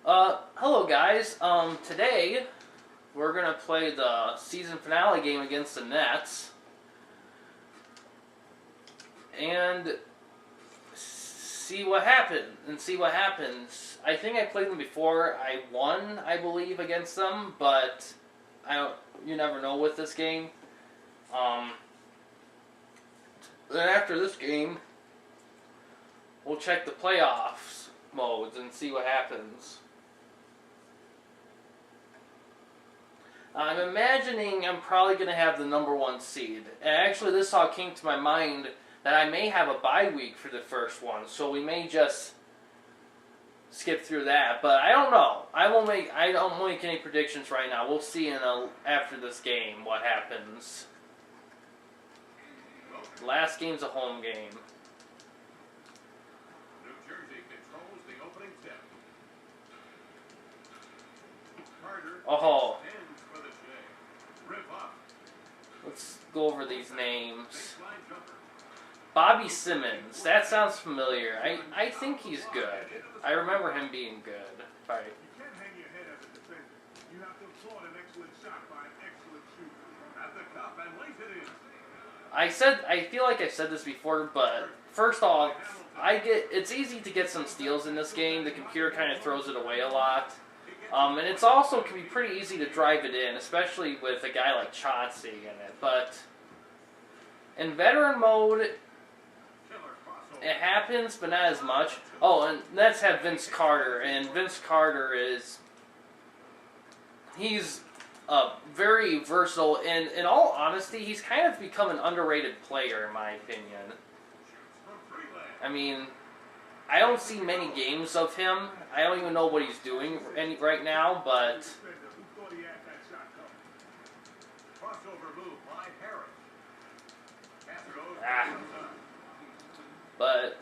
Hello guys. Today we're gonna play the season finale game against the Nets and see what happens. I think I played them before. I won, I believe, against them, but you never know with this game. Then after this game, we'll check the playoffs modes and see what happens. I'm imagining I'm probably going to have the #1 seed. And actually, this all came to my mind that I may have a bye week for the first one, so we may just skip through that. But I don't know. I don't make any predictions right now. We'll see after this game what happens. Last game's a home game. Oh. Let's go over these names. Bobby Simmons. That sounds familiar. I think he's good. I remember him being good. Right. I feel like I said this before, but first off, it's easy to get some steals in this game. The computer kind of throws it away a lot. And it's also can be pretty easy to drive it in, especially with a guy like Chauncey in it. But in veteran mode, it happens, but not as much. Oh, and Nets have Vince Carter, and Vince Carter he's very versatile, and in all honesty, he's kind of become an underrated player, in my opinion. I mean, I don't see many games of him. I don't even know what he's doing right now, but but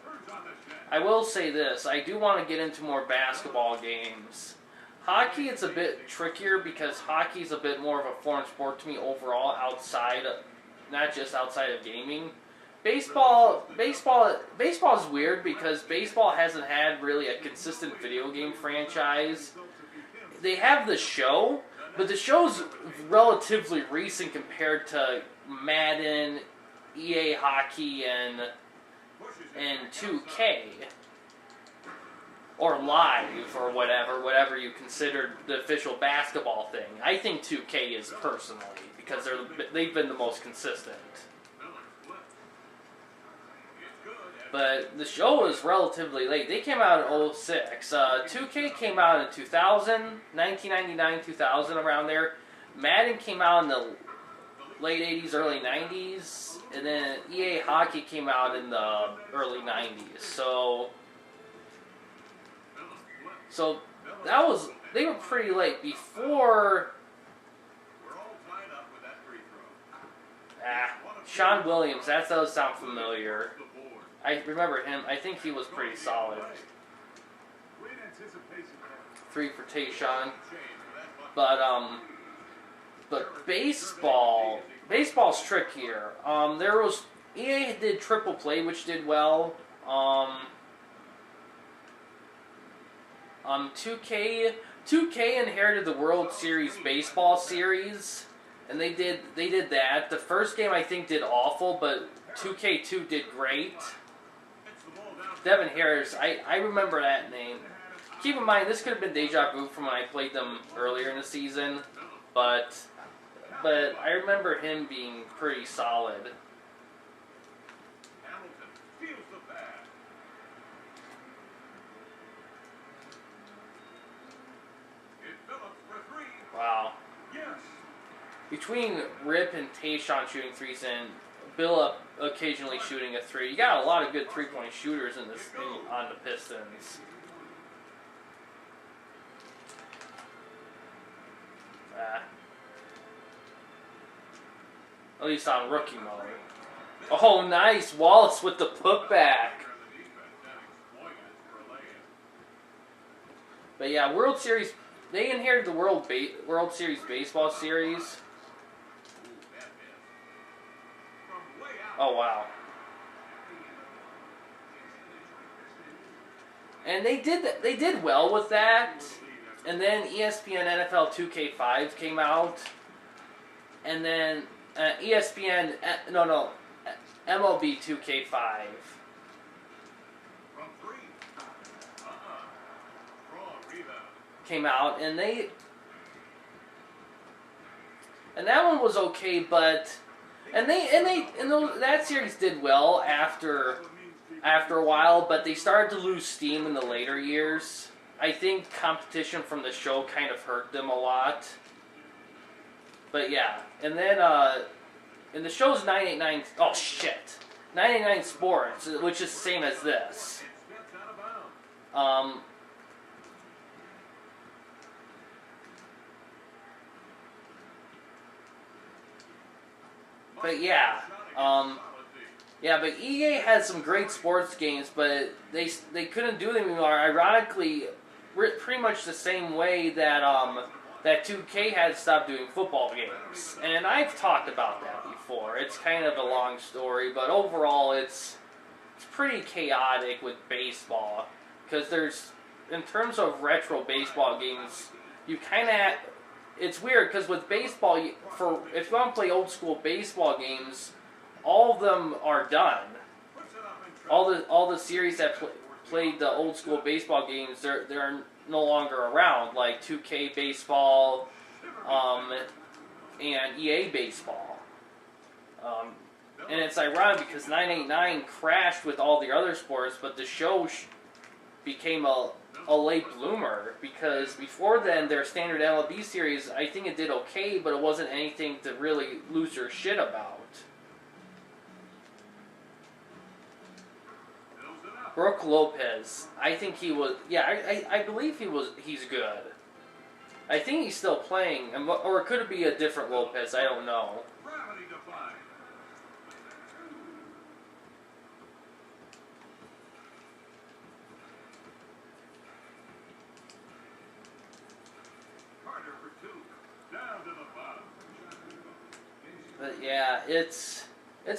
I will say this. I do want to get into more basketball games. Hockey, it's a bit trickier because hockey's a bit more of a foreign sport to me overall, not just outside of gaming. Baseball is weird because baseball hasn't had really a consistent video game franchise. They have the show, but the show's relatively recent compared to Madden, EA Hockey, and 2K. Or Live, or whatever you consider the official basketball thing. I think 2K is personally, because they've been the most consistent. But the show is relatively late. They came out in 06. 2K came out in 2000, 1999, 2000, around there. Madden came out in the late 80s, early 90s. And then EA Hockey came out in the early 90s. So they were pretty late. Before Sean Williams, that does sound familiar. I remember him. I think he was pretty solid. 3 for Tayshaun. But baseball's trickier. EA did Triple Play, which did well. 2K inherited the World Series baseball series, and they did that. The first game I think did awful, but 2K2 did great. Devin Harris, I remember that name. Keep in mind, this could have been deja vu from when I played them earlier in the season, but I remember him being pretty solid. Wow. Between Rip and Tayshaun shooting threes and Bill occasionally shooting a 3, you got a lot of good 3-point shooters in this thing on the Pistons. At least on rookie mode. Oh, nice. Wallace with the putback. But yeah, World Series. They inherited the World Series baseball series. Oh, wow. And they did well with that. and then ESPN NFL 2K5 came out, and then ESPN MLB 2K5 came out, and that one was okay, but that series did well after a while, but they started to lose steam in the later years. I think competition from the show kind of hurt them a lot. But yeah, and then and the show's 989. Oh shit, 989 Sports, which is the same as this. But yeah, but EA has some great sports games, but they couldn't do them anymore. Ironically, pretty much the same way that that 2K had stopped doing football games, and I've talked about that before. It's kind of a long story, but overall, it's pretty chaotic with baseball because in terms of retro baseball games, you kind of. It's weird because with baseball, if you want to play old school baseball games, all of them are done. All the series that played the old school baseball games, they're no longer around, like 2K baseball, and EA baseball. And it's ironic because 989 crashed with all the other sports, but the show became a late bloomer because before then their standard MLB series, I think it did okay, but it wasn't anything to really lose your shit about. Brooke Lopez, I think he was, I believe he's good. I think he's still playing, or it could be a different Lopez, I don't know. But yeah, it's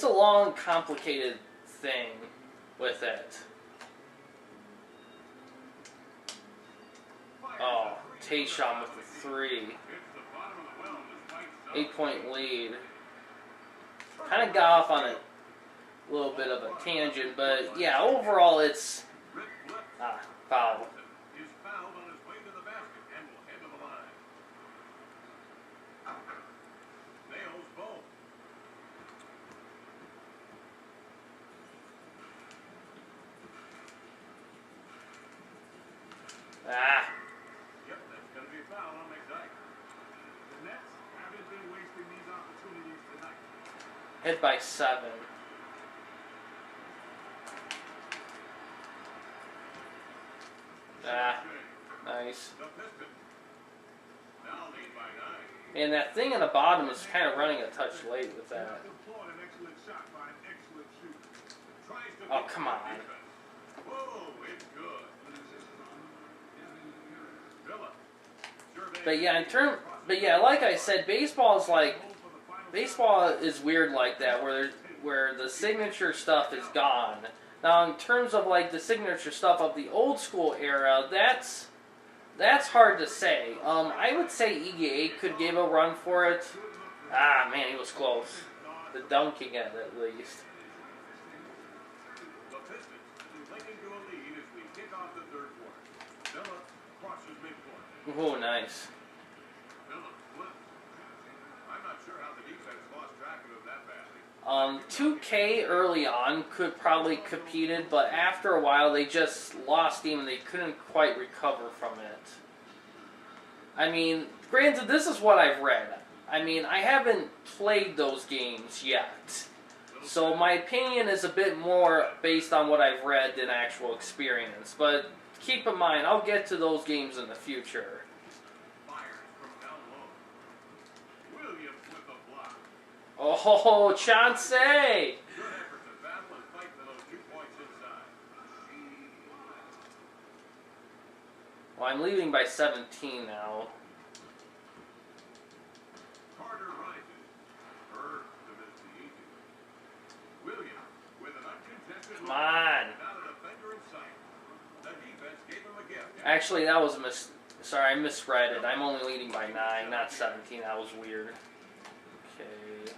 a long, complicated thing with it. Oh, Tayshaun with the 3. 8-point lead. Kind of got off on a little bit of a tangent, but yeah, overall it's foul. Yep, that's going to be a foul on McDyke. The Nets haven't been wasting these opportunities tonight. Hit by 7. Nice. The Pistons now lead by 9. And that thing on the bottom is kind of running a touch late with that. An excellent shot by an excellent shooter. Oh, come on. Whoa, it's good. But yeah, like I said, baseball is weird like that, where the signature stuff is gone. Now, in terms of like the signature stuff of the old school era, that's hard to say. I would say EA could give a run for it. Ah, man, he was close. The dunking at least. The Pistons clinging to a lead as we kick off the third quarter. Villa crosses midcourt. Oh, nice. Villa flips. I'm not sure how the defense lost track of him that badly. 2K early on could probably competed, but after a while they just lost steam and they couldn't quite recover from it. I mean, granted, this is what I've read. I mean, I haven't played those games yet. So my opinion is a bit more based on what I've read than actual experience. But keep in mind, I'll get to those games in the future. Oh, Chauncey! Well, I'm leading by 17 now. Carter rises. Bird to miss the easy. Williams with an uncontested Come on. Not a defender in sight. The defense gave him a gift. Actually, that was a Sorry, I misread it. I'm only leading by 9, not 17. That was weird. Okay.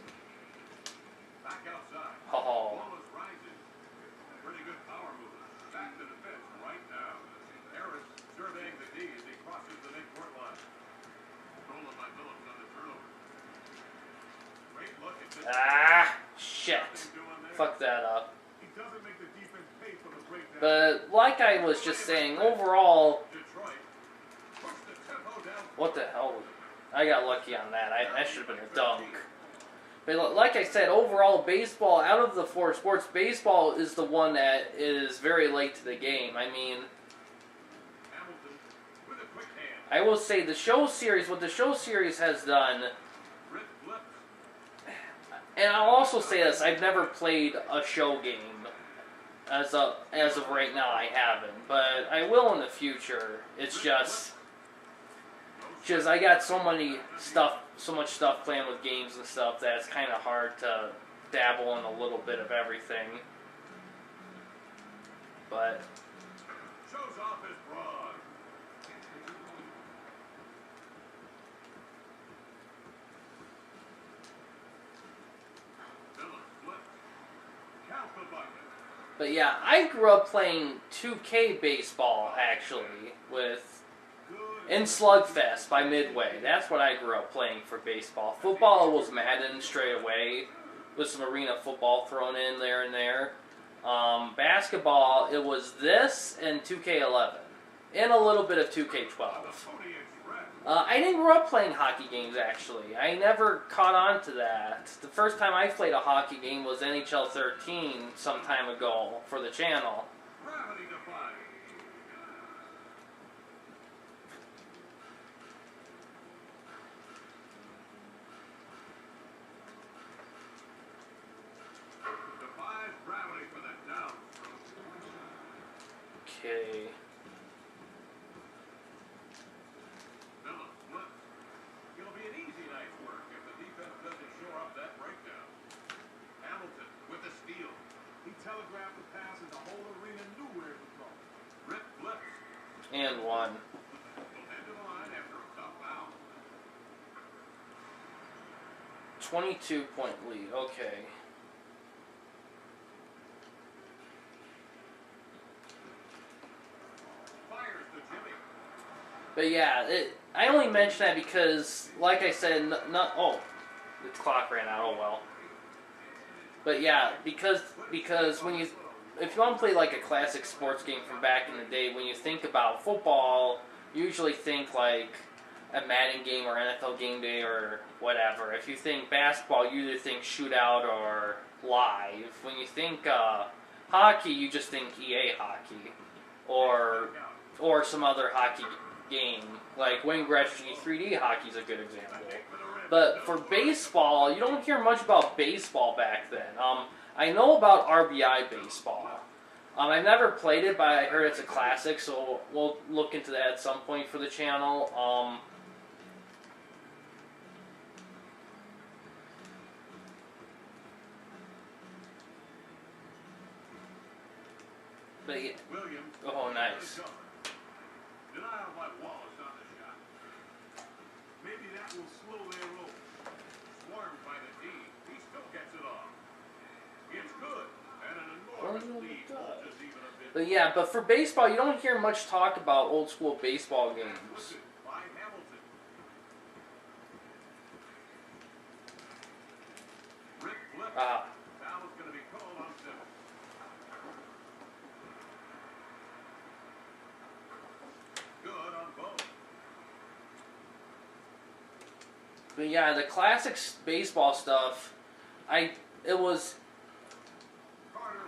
Back outside. Oh. Ball is rising. Pretty good power movement. Back to the pitch right now. Harris surveying the D as he crosses the midcourt line. Stolen by Phillips on the turnover. Great look at this. Ah, shit. Fuck that up. He doesn't make the defense pay for the breakdown. But like I was just saying, overall, Detroit push the tempo down. what the hell? I got lucky on that. That should have been a dunk. But like I said, overall, baseball, out of the 4 sports, baseball is the one that is very late to the game. I mean, Hamilton with a quick hand. I will say the show series, what the show series has done, Rick flips. and I'll also say this, I've never played a show game. As of right now, I haven't. But I will in the future. It's just I got so much stuff playing with games and stuff that it's kind of hard to dabble in a little bit of everything. But Shows off his broad. Phillips flips. Count the bucket. But yeah, I grew up playing 2K baseball actually in Slugfest by Midway. That's what I grew up playing for baseball. Football was Madden straight away, with some arena football thrown in there and there. Basketball, it was this and 2K11, and a little bit of 2K12. I didn't grow up playing hockey games, actually. I never caught on to that. The first time I played a hockey game was NHL 13 some time ago for the channel. Gravity defying. Defies gravity for the down throw. Okay. Phillips flips. It'll be an easy night's work if the defense doesn't shore up that breakdown. Hamilton with the steal. He telegraphed the pass and the whole arena knew where it was going. Rick flips. And one. Will head to the line after a tough foul. 22-point lead. Okay. Fires to Jimmy. But yeah, I only mention that because, like I said, oh, the clock ran out. Oh well. But yeah, because if you want to play like a classic sports game from back in the day, when you think about football, you usually think like a Madden game or NFL Game Day or whatever. If you think basketball, you either think shootout or live. When you think hockey, you just think EA hockey or some other hockey game. Like Wayne Gretzky 3D hockey is a good example. But for baseball, you don't hear much about baseball back then. I know about RBI baseball. I've never played it, but I heard it's a classic, so we'll look into that at some point for the channel. But yeah. Williams. Oh, nice. Denial by Wallace on the shot. Maybe that will slow their roll. Swarmed by the D. He still gets it off. It's good. And an enormous lead bulges even a bit. But yeah, but for baseball, you don't hear much talk about old school baseball games. By Hamilton. Rick flips. Foul is going to be called on Simmons. Good on both. But yeah, the classic baseball stuff, it was Carter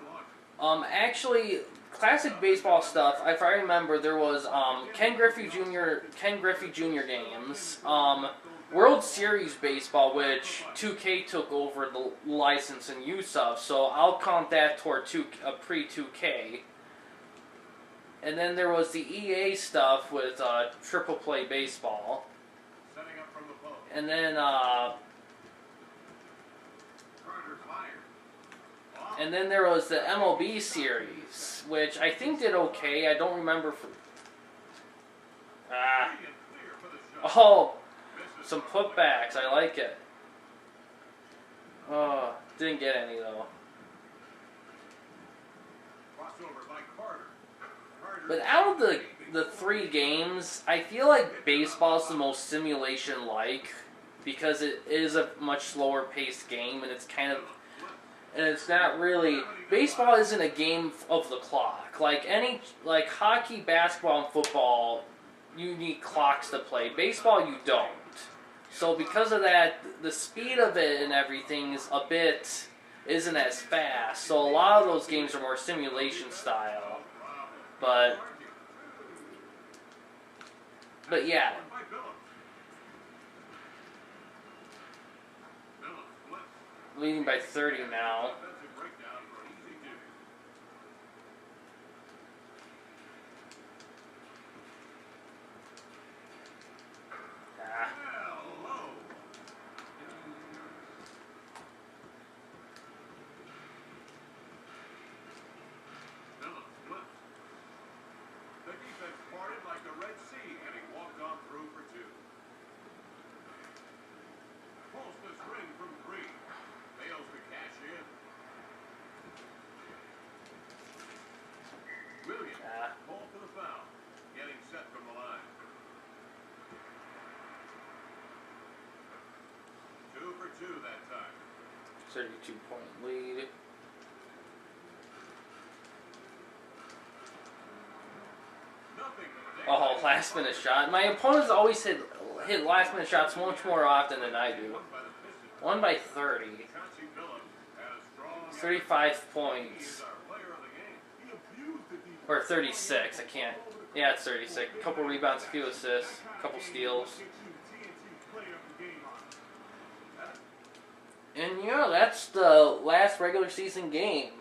launches. actually classic baseball stuff. If I remember, there was Ken Griffey Jr. games, World Series baseball, which 2K took over the license and use of. So I'll count that toward pre-2K. And then there was the EA stuff with Triple Play Baseball. Setting up from the post. And then Carter fired. and then there was the MLB series, which I think did okay. I don't remember. Brilliant Oh, some putbacks. I like it. Oh, didn't get any though. But out of the 3 games, I feel like baseball's the most simulation-like because it is a much slower paced game, and it's not really, baseball isn't a game of the clock. Like hockey, basketball, and football, you need clocks to play. Baseball, you don't. So because of that, the speed of it and everything isn't as fast. So a lot of those games are more simulation style. But yeah. Leading by 30 now. Ball for the foul. Getting set from the line. 2 for 2 that time. 32-point lead. Oh, last minute shot. My opponents always hit last minute shots much more often than I do. Won by 30. 35 points. Or 36, I can't. Yeah, it's 36. A couple rebounds, a few assists, a couple steals. And yeah, that's the last regular season game.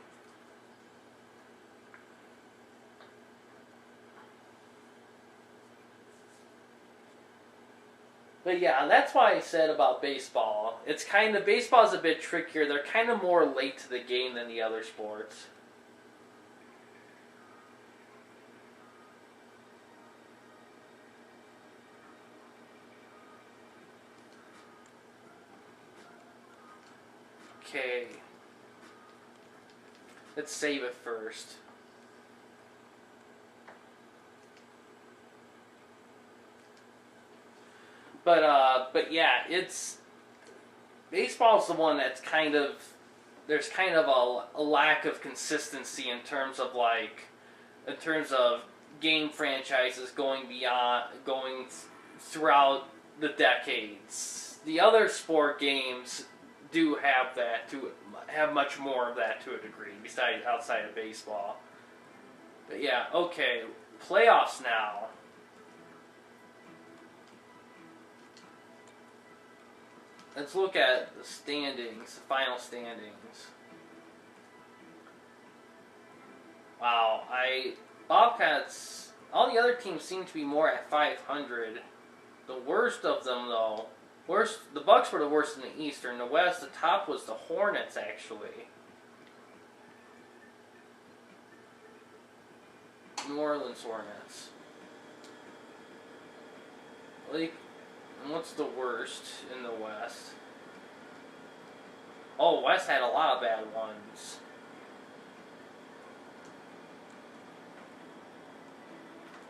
But yeah, that's why I said about baseball. Baseball's a bit trickier. They're kind of more late to the game than the other sports. Okay. Let's save it first. But yeah, baseball's the one that's there's kind of a lack of consistency in terms of game franchises going throughout the decades. The other sport games do have much more of that to a degree, outside of baseball. But yeah, okay, playoffs now. Let's look at the standings, the final standings. Wow, Bobcats, all the other teams seem to be more at 500. The worst of them, though, the Bucks were the worst in the East. In the West, the top was the Hornets, actually. New Orleans Hornets. And what's the worst in the West? Oh, West had a lot of bad ones.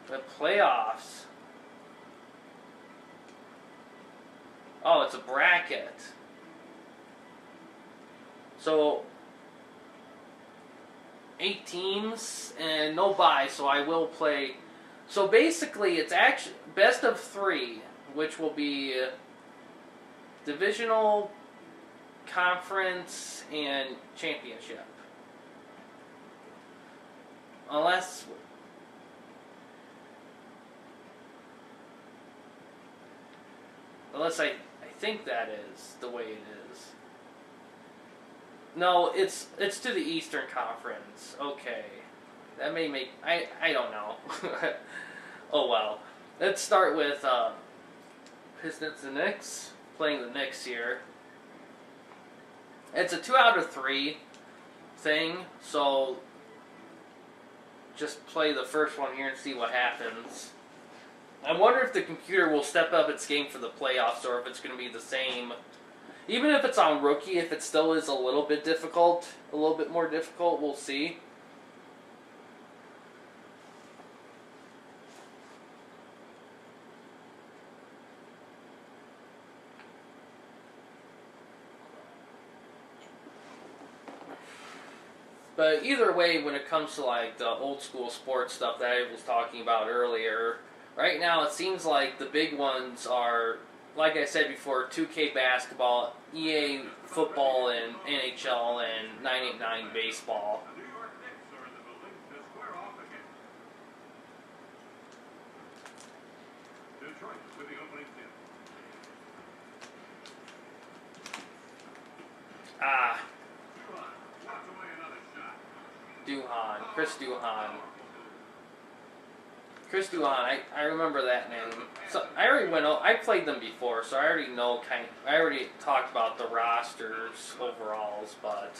The playoffs. Oh, it's a bracket. So 8 teams and no bye, so I will play. So basically, it's actually best of 3, which will be divisional, conference, and championship. Unless I think that is the way it is. No, it's to the Eastern Conference. Okay. That may make... I don't know. Oh well. Let's start with Pistons and Knicks. Playing the Knicks here. It's a 2 out of 3 thing, so just play the first one here and see what happens. I wonder if the computer will step up its game for the playoffs or if it's going to be the same. Even if it's on rookie, if it still is a little bit difficult, a little bit more difficult, we'll see. But either way, when it comes to like the old school sports stuff that I was talking about earlier, right now it seems like the big ones are, like I said before, 2K basketball, EA football, and NHL, and 989 baseball. The New York Knicks are in the building to square off again. Detroit with the opening tip. Ah, Walks away another shot. Duhan, Chris Duhan, I remember that name. So I already I played them before, so I already know I already talked about the rosters overalls, but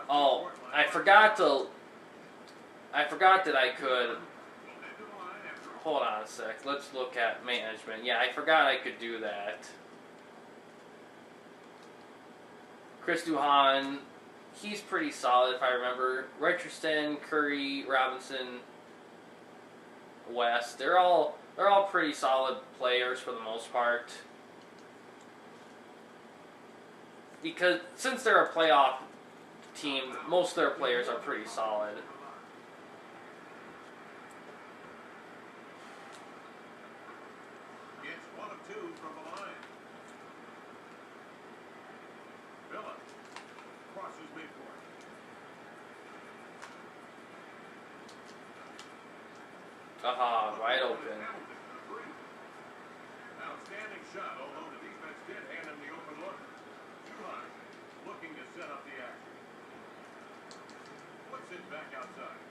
oh, I forgot that I could. Hold on a sec. Let's look at management. Yeah, I forgot I could do that. Chris Duhan, he's pretty solid if I remember. Richardson, Curry, Robinson, West, they're all pretty solid players for the most part. Because since they're a playoff team, most of their players are pretty solid. Gets 1 of 2 from the line. Villa crosses midcourt. Aha, wide open. Outstanding shot, although the defense did hand him the open look. Duhan looking to set up the action. Puts it back outside.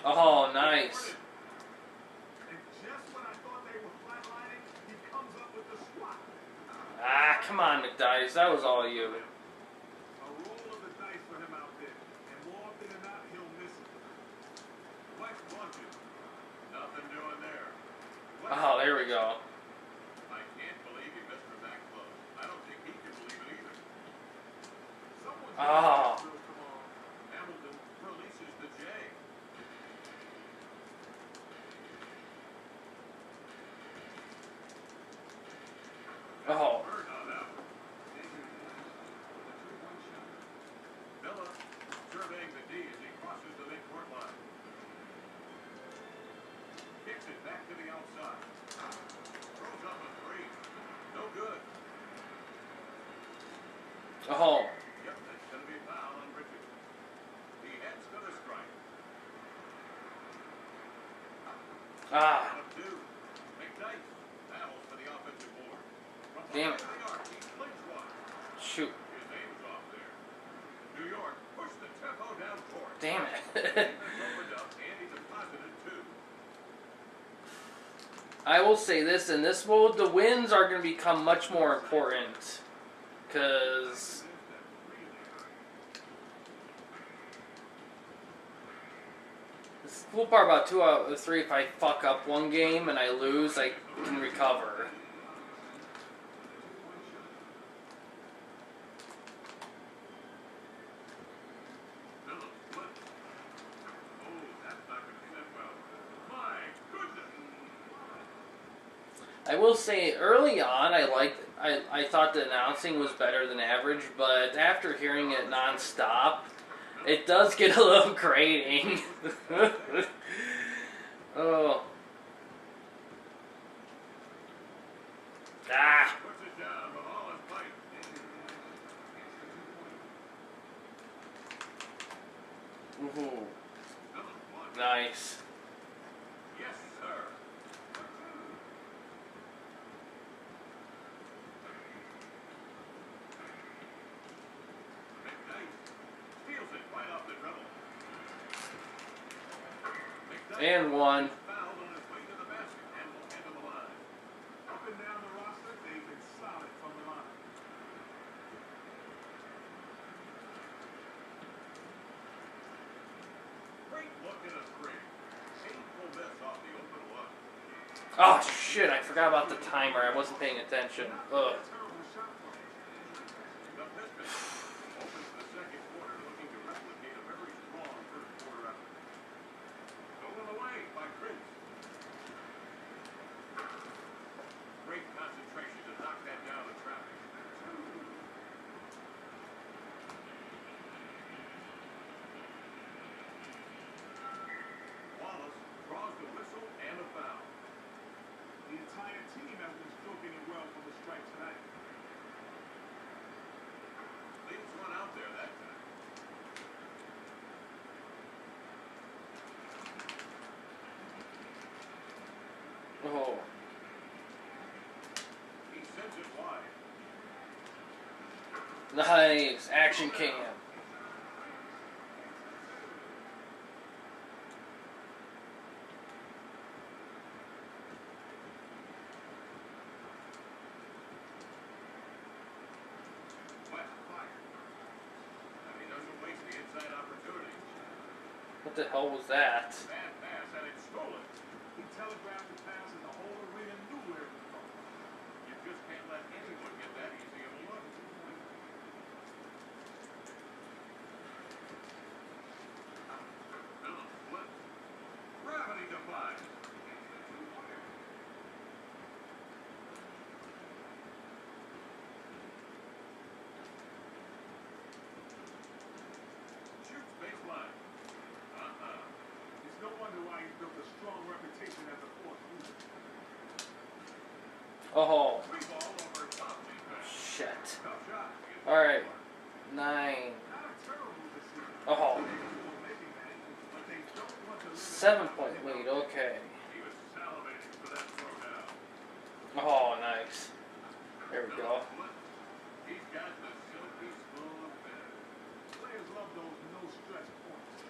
Oh, nice. And just when I thought they were flatlining, he comes up with the swat. Ah, come on, McDice. That was all you. A roll of the dice for him out there. And more often than not, he'll miss it. West lunges. Nothing doing there. Oh, there we go. I can't believe he missed her that close. I don't think he can believe it either. Someone's Oh. come on. Hamilton releases the J. Oh. Bird on that one. Villa surveying the D as he crosses the midcourt line. Kicks it back to the outside. Throws up a 3. No good. Oh. Yep, that's going to be a foul on Richard. He heads to the strike. Ah. 1 of 2. McDice battles for the offensive board. From Damn it. behind the arc, he slings one. Shoot. His aim's off there. New York push the tempo down court. Damn it. Defense opened up and he deposited 2. I will say this, in this mode, the wins are going to become much more important. Because the cool part about 2 out of 3, if I fuck up one game and I lose, I can recover. I will say, early on, I thought the announcing was better than average, but after hearing it non-stop, it does get a little grating. Oh. Ah. Puts it down, but all in play. Woohoo. Nice. Yes, sir. McDice steals it right off the dribble. McDice And 1. fouled on his way to the basket and will head to the line. Up and down the roster, they've been solid from the line. Oh shit, I forgot about the timer. I wasn't paying attention. Ugh. The Pistons opens the second quarter looking to replicate a very strong first quarter effort. Stolen away by Prince. Great concentration to knock that down in traffic. Wallace draws the whistle and a foul. The entire team has been stroking it well from the strike tonight. Leaves one out there that time. Oh. He sends it wide. Nice. Action cam. West fired. And he doesn't waste the inside opportunity. What the hell was that? Bad pass and it's stolen. He telegraphed the pass and the whole arena knew where it was going. You just can't let anyone get that easy of a look. Phillips flips. Gravity defies. Shoots baseline. It's no wonder why he's built a strong reputation as a force mover. Oh. Three ball over top defense. Shit. Tough shot. Alright. 9. Not a terrible decision. Oh. Making that, but they don't want to limit 7-point lead. Okay. He was salivating for that throw down. Oh, nice. There we go. He's got the silky smooth bend. Players love those no-stretch points.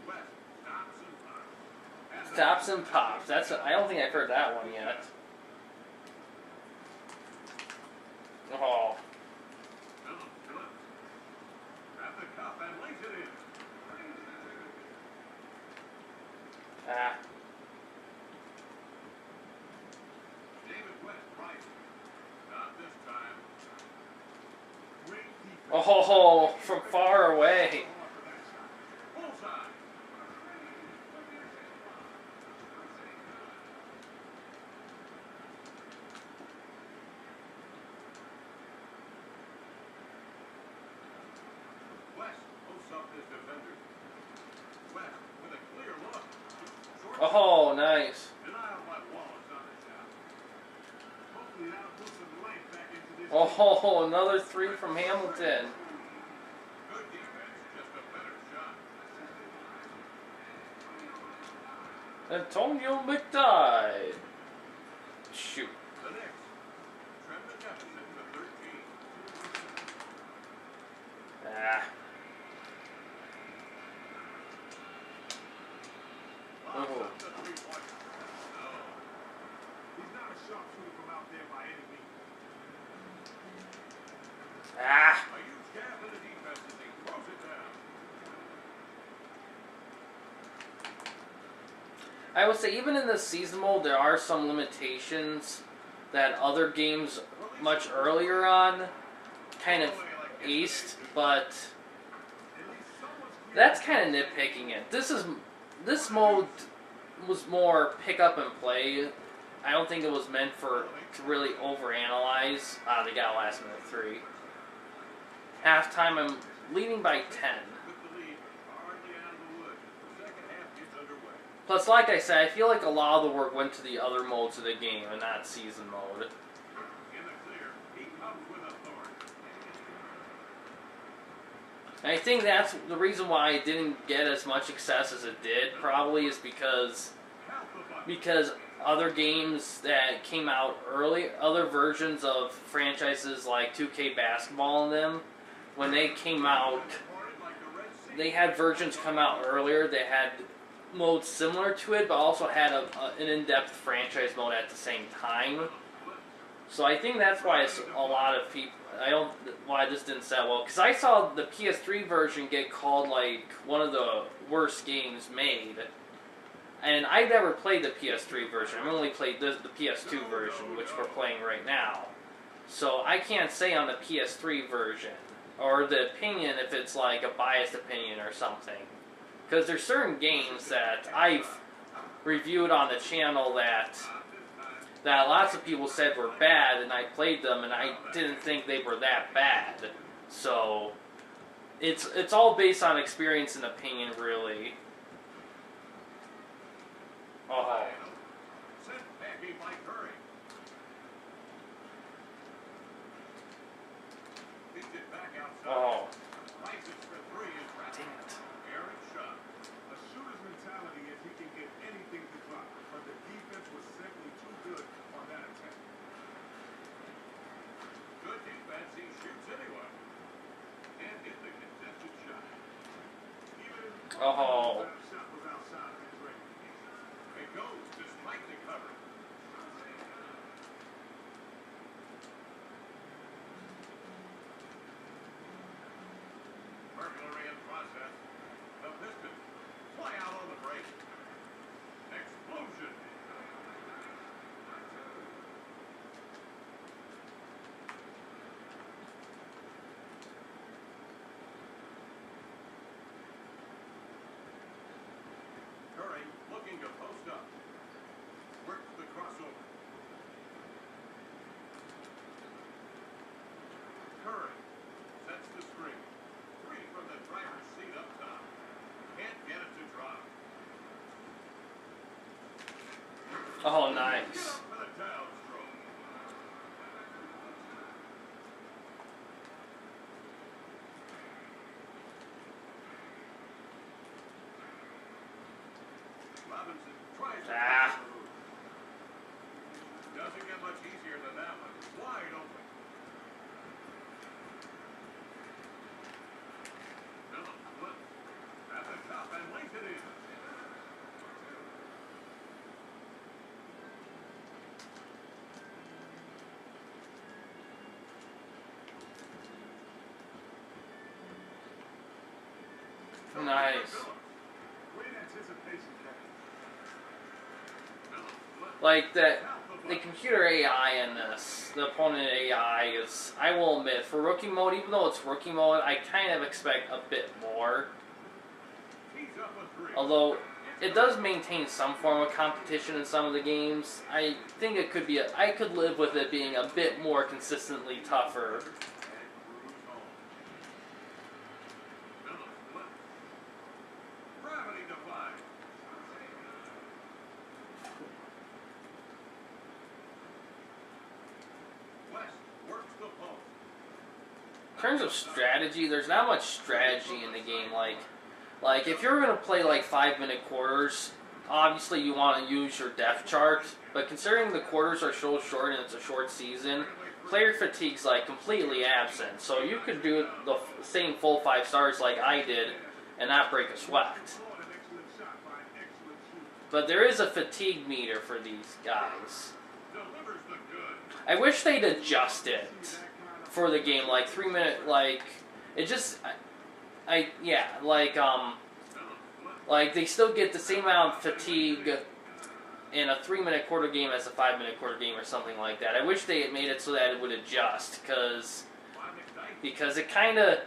West stops and pops. Stops and pops. I don't think I've heard that one yet. Oh. Phillips flips. Grab the cup and lays it in. Ah. David West right. Not this time. Great defense. Oh, from far away. Bullseye. West posts up his defender. West with a clear look. Short Oh, nice. denial by Wallace on the shot. Hopefully that'll put some life back into this. Oh, another 3 from Hamilton. Good defense, just a better shot. Antonio McDye. Shoot. The Knicks trim the deficit to 13. Ah. Lobs Oh. up the three-pointer. No. He's not a sharpshooter from out there by any means. Ah. A huge gap in the defense as he throws it down. I would say even in the season mode, there are some limitations that other games much earlier on kind of aced, but At least someone's that's kind of nitpicking it. This mode was more pick up and play. I don't think it was meant to really overanalyze. They got a last minute 3. Halftime, I'm leading by 10. with the lead hardly out of the woods. The second half gets underway. Plus, like I said, I feel like a lot of the work went to the other modes of the game and not season mode. In the clear, he comes with authority. And I think that's the reason why it didn't get as much success as it did, probably, is because other games that came out early, other versions of franchises like 2K Basketball and them, when they came out, they had versions come out earlier that had modes similar to it, but also had an in-depth franchise mode at the same time. So I think that's why it's a lot of people. Why this didn't sell well, because I saw the PS3 version get called like one of the worst games made, and I never played the PS3 version. I've only played the PS2 version, which we're playing right now. So I can't say on the PS3 version or the opinion if it's like a biased opinion or something, because there's certain games that I've reviewed on the channel that lots of people said were bad, and I played them, and I didn't think they were that bad. So it's all based on experience and opinion, really. Oh. Oh. Dang it. A shooter's mentality is he can get anything to drop, but the defense was simply too good on that attack. Good defense, he shoots anyway. And hit the contested shot. Even if Oh. the shot was outside of his range. It goes despite the cover. Burglary in process. The Pistons fly out on the break. Explosion. Curry looking to post up. Works the crossover. Curry sets the screen. Three from the driver's seat up top. Can't get it to drop. Oh, Get nice. up for the down stroke. Robinson tries to Ah. pass the move. Doesn't get much easier than that one. Wide open. Phillips flips at the top and lays it in. Nice. Great anticipation pass. Phillips flips Like that, out the the bucket. computer AI in this, the opponent AI is, I will admit, for rookie mode, even though it's rookie mode, I kind of expect a bit more. He's up a three. Although it does maintain some form of competition in some of the games, I think it could be, I could live with it being a bit more consistently tougher. And cruise home. Phillips flips. Gravity defying. West works the post. In terms of strategy, there's not much strategy in the game. Like if you're gonna play like 5-minute quarters, obviously you want to use your depth chart. But considering the quarters are so short and it's a short season, player fatigue's like completely absent. So you could do the same full 5 stars like I did and not break a sweat. An excellent shot by an excellent shooter. But there is a fatigue meter for these guys. Delivers the good. I wish they'd adjust it for the game, like 3-minute, like it just, yeah, like they still get the same amount of fatigue in a 3-minute quarter game as a 5-minute quarter game or something like that. I wish they had made it so that it would adjust, because it kind of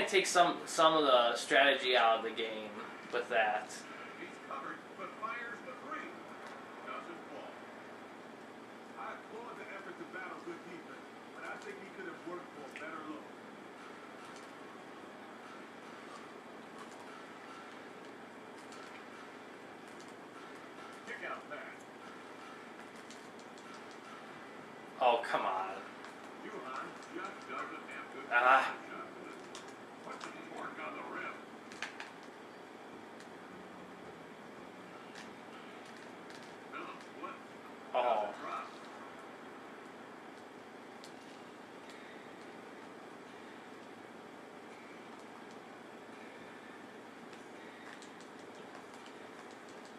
takes some of the strategy out of the game with that. He's covered, but fires the three. Doesn't fall. I applaud the effort to battle good defense, but I think he could have worked for a better look. Kick out pass. Oh, come on. Juhan just doesn't have good Ah. shot. Puts the fork on the rim. Phillips flips. Oh. Doesn't drop.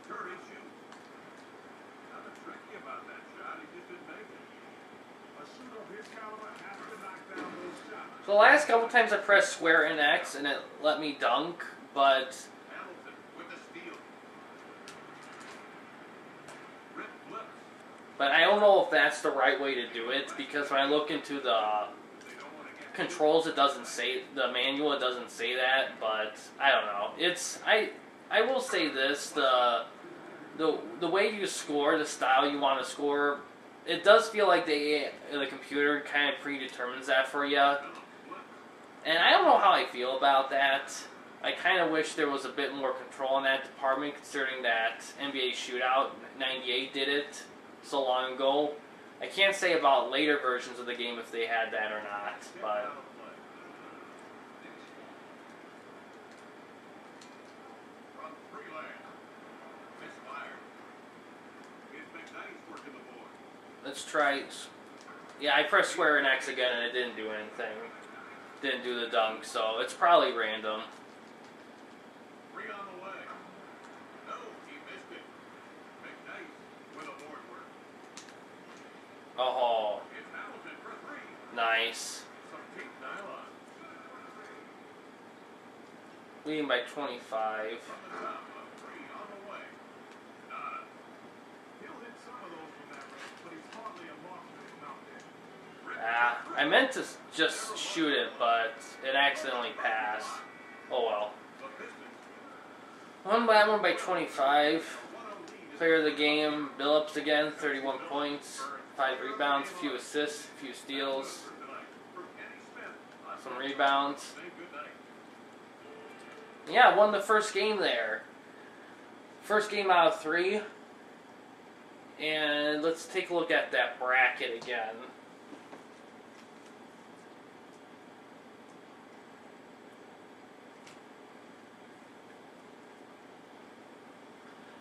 Curry shoots. Nothing tricky about that shot. He just didn't make it. So the last couple times I pressed square and X and it let me dunk, but I don't know if that's the right way to do it, because when I look into the controls, it doesn't say, the manual, it doesn't say that, but I don't know. It's, I will say this, the way you score, the style you want to score, it does feel like the computer kind of predetermines that for you. And I don't know how I feel about that. I kind of wish there was a bit more control in that department, considering that NBA Shootout 98 did it so long ago. I can't say about later versions of the game if they had that or not, but... Let's try... Yeah, I pressed square and X again and it didn't do anything. Didn't do the dunk, so it's probably random. Three on the way. No, he missed it. McNice with a board work. Oh, It's Hamilton for three. nice. Some deep nylon. Leading by 25. From the top of three on the way. Nada. He'll hit some of those from that range, but he's hardly a marksman out there. I meant to just shoot it, but it accidentally passed. Oh well. The Pistons. One by 25. Player of the game, Billups again, 31 points, 5 rebounds, a few assists, a few steals, some rebounds. Say good night. Yeah, won the first game there. First game out of 3. And let's take a look at that bracket again.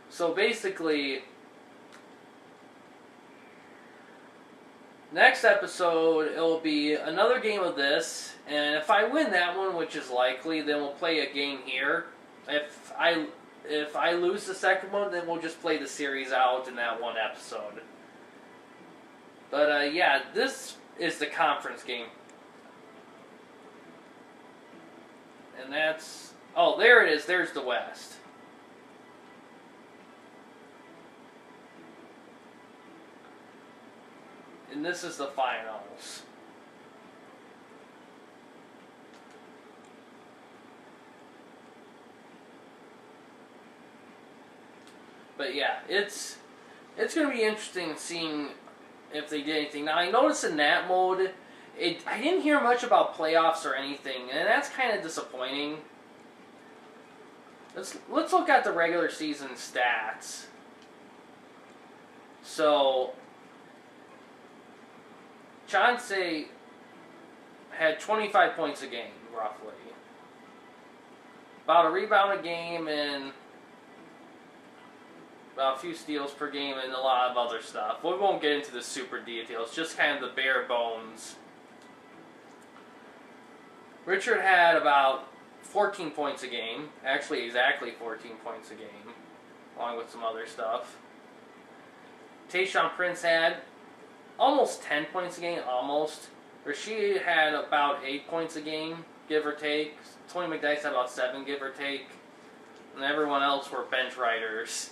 So basically, next episode, it'll be another game of this, and if I win that one, which is likely, then we'll play a game here. If I lose the second one, then we'll just play the series out in that one episode. But yeah, this is the conference game. And that's... Oh, there it is. There's the West. And this is the finals. But yeah, it's going to be interesting seeing if they did anything. Now I noticed in that mode, I didn't hear much about playoffs or anything, and that's kind of disappointing. Let's look at the regular season stats. So Chauncey had 25 points a game, roughly. About a rebound a game and about a few steals per game and a lot of other stuff. We won't get into the super details, just kind of the bare bones. Richard had about 14 points a game. Actually, exactly 14 points a game, along with some other stuff. Tayshaun Prince had almost 10 points a game, almost. Rasheed had about 8 points a game, give or take. Tony McDyess had about 7, give or take. And everyone else were bench riders.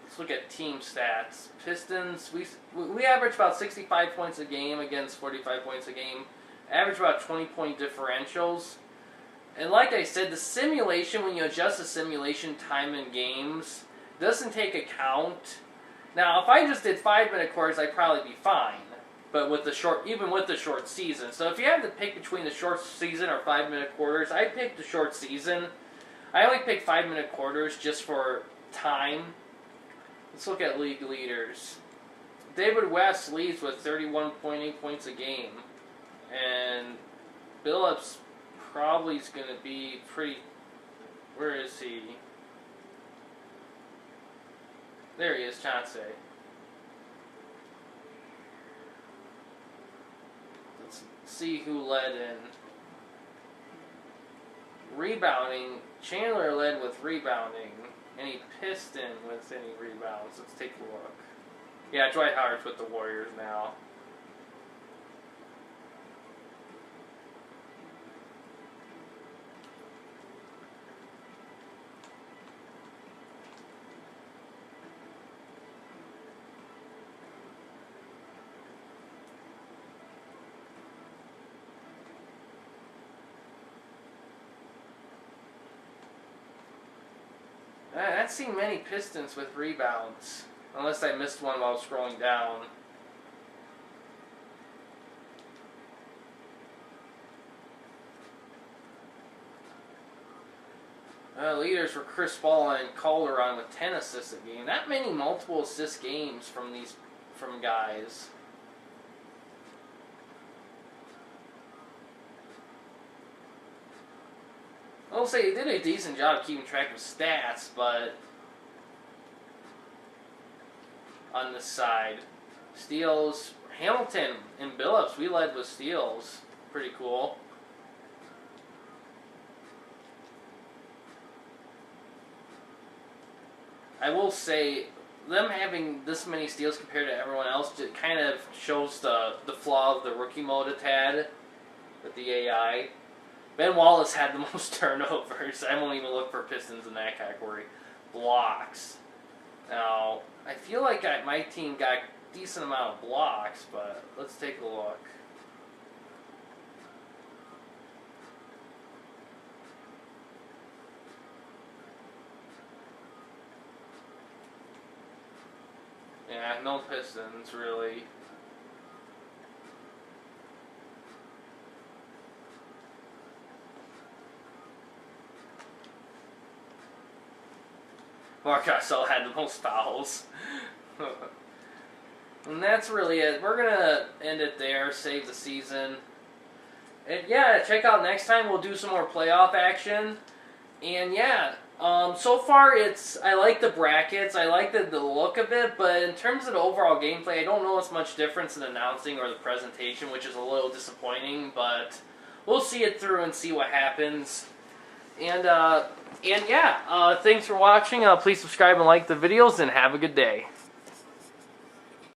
Let's look at team stats. Pistons, we average about 65 points a game against 45 points a game. Average about 20-point differentials. And like I said, the simulation, when you adjust the simulation time in games, doesn't take account. Now, if I just did 5-minute quarters, I'd probably be fine. But with the even with the short season. So if you had to pick between the short season or 5-minute quarters, I'd pick the short season. I only pick 5-minute quarters just for time. Let's look at league leaders. David West leads with 31.8 points a game. And Billups probably is going to be pretty... Where is he? There he is, Chauncey. Let's see who led in. Rebounding. Chandler led with rebounding. any Piston with any rebounds. Let's take a look. Yeah, Dwight Howard's with the Warriors now. I haven't seen many Pistons with rebounds, unless I missed one while scrolling down. Leaders were Chris Paul and Calderon with 10 assists a game. Not many multiple assist games from guys. I'll say he did a decent job keeping track of stats, but on this side, steals, Hamilton and Billups, we led with steals. Pretty cool. I will say, them having this many steals compared to everyone else just kind of shows the flaw of the rookie mode it's had with the AI. Ben Wallace had the most turnovers. I won't even look for Pistons in that category. Blocks. Now, I feel like my team got a decent amount of blocks, but let's take a look. Yeah, no Pistons, really. Marc Gasol had the most fouls. And that's really it. We're going to end it there, save the season. And yeah, check out next time. We'll do some more playoff action. And yeah, so far I like the brackets. I like the look of it. But in terms of the overall gameplay, I don't notice much difference in announcing or the presentation, which is a little disappointing. But we'll see it through and see what happens. And yeah, thanks for watching. Please subscribe and like the videos, and have a good day.